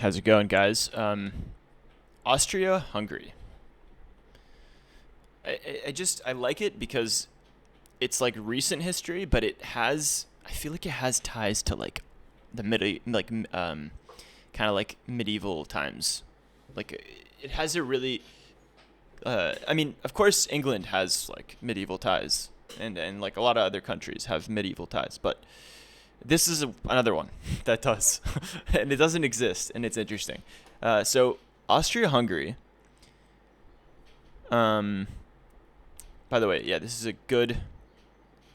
How's it going, guys? Austria Hungary. I like it because it's like recent history, but I feel like it has ties to like the kind of like medieval times. It has a really, I mean, of course, England has like medieval ties, and like a lot of other countries have medieval ties, but this is another one that does, and it doesn't exist, and it's interesting. So Austria-Hungary. Um, by the way, yeah, this is a good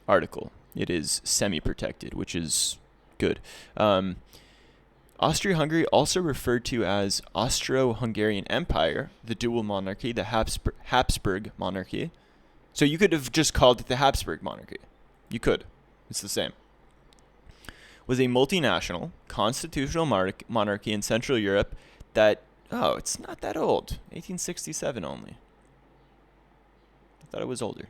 article. It is semi-protected, which is good. Um, Austria-Hungary, also referred to as Austro-Hungarian Empire, the Dual Monarchy, the Habsburg Monarchy. So you could have just called it the Habsburg Monarchy. You could. It's the same. Was a multinational constitutional monarchy in Central Europe that, oh, it's not that old. 1867 only. I thought it was older.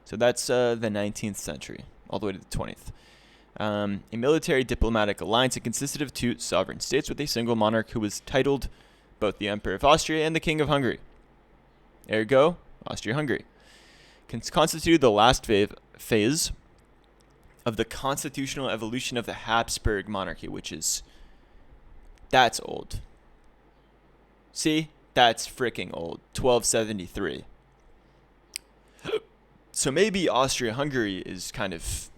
So that's the 19th century, all the way to the 20th. A military diplomatic alliance. It consisted of two sovereign states with a single monarch who was titled both the Emperor of Austria and the King of Hungary. Ergo, Austria-Hungary. Constituted the last phase of the constitutional evolution of the Habsburg monarchy, that's old. See? That's freaking old. 1273. So maybe Austria-Hungary is kind of,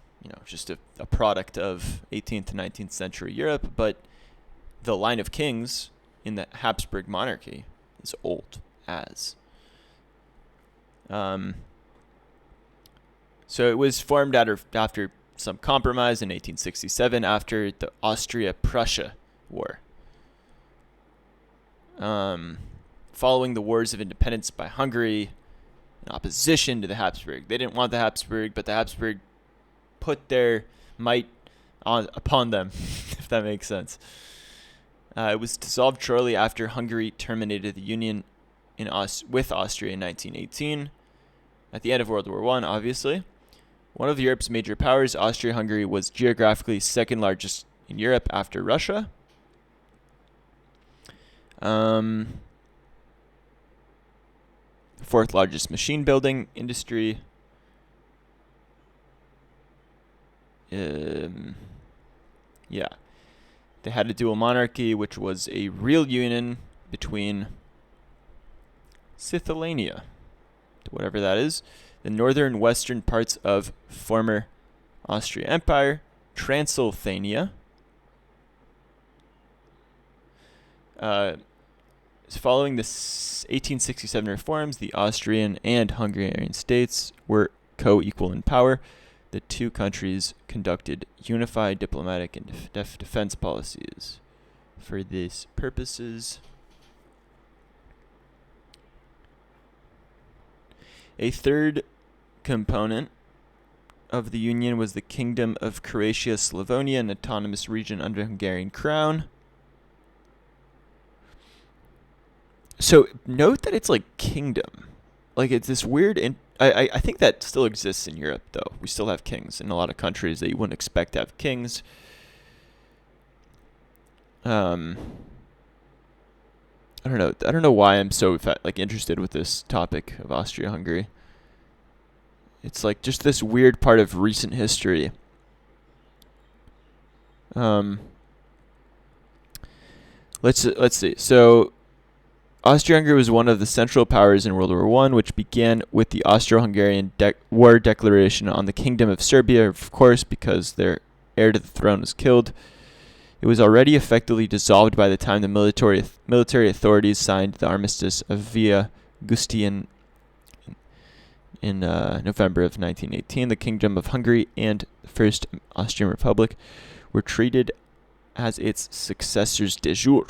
just a product of 18th to 19th century Europe, but the line of kings in the Habsburg monarchy is old as. So it was formed after some compromise in 1867 after the Austria-Prussian War. Following the wars of independence by Hungary in opposition to the Habsburg. They didn't want the Habsburg, but the Habsburg put their might upon them, if that makes sense. It was dissolved shortly after Hungary terminated the union with Austria in 1918. At the end of World War I, obviously. One of Europe's major powers, Austria-Hungary was geographically second largest in Europe after Russia. Fourth largest machine building industry. Yeah. They had a dual monarchy, which was a real union between Scythilania, whatever that is, the northern western parts of former Austria Empire, Transylvania. Following the 1867 reforms, the Austrian and Hungarian states were co-equal in power. The two countries conducted unified diplomatic and defense policies. For these purposes, a third component of the union was the Kingdom of Croatia-Slavonia, an autonomous region under Hungarian crown. So note that it's like kingdom. Like it's this weird... I think that still exists in Europe, though. We still have kings in a lot of countries that you wouldn't expect to have kings. I don't know. I don't know why I'm so interested with this topic of Austria-Hungary. It's like just this weird part of recent history. Let's see. So Austria-Hungary was one of the central powers in World War I, which began with the Austro-Hungarian War declaration on the Kingdom of Serbia, of course, because their heir to the throne was killed. It was already effectively dissolved by the time the military authorities signed the Armistice of Via Gustian in November of 1918. The Kingdom of Hungary and the First Austrian Republic were treated as its successors de jure,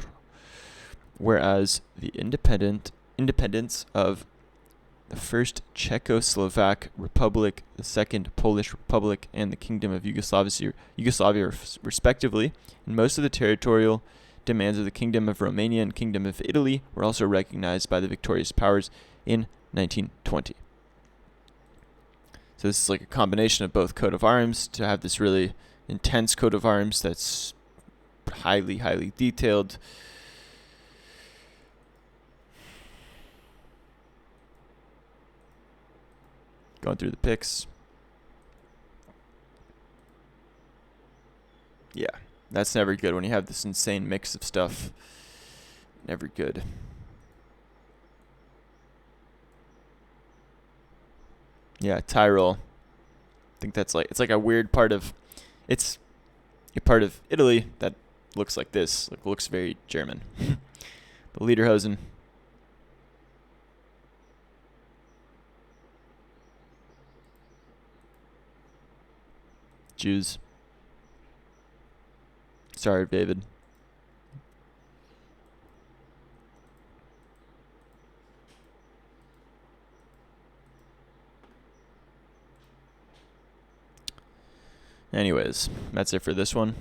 whereas the independence of the First Czechoslovak Republic, the Second Polish Republic, and the Kingdom of Yugoslavia respectively, and most of the territorial demands of the Kingdom of Romania and Kingdom of Italy were also recognized by the victorious powers in 1920. So this is like a combination of both coat of arms to have this really intense coat of arms that's highly, highly detailed. Going through the pics. Yeah, that's never good when you have this insane mix of stuff. Never good. Yeah, Tyrol. I think that's like, it's like a weird part of, it's a part of Italy that looks like this. Like, looks very German. The Lederhosen. Jews. Sorry, David. Anyways, that's it for this one.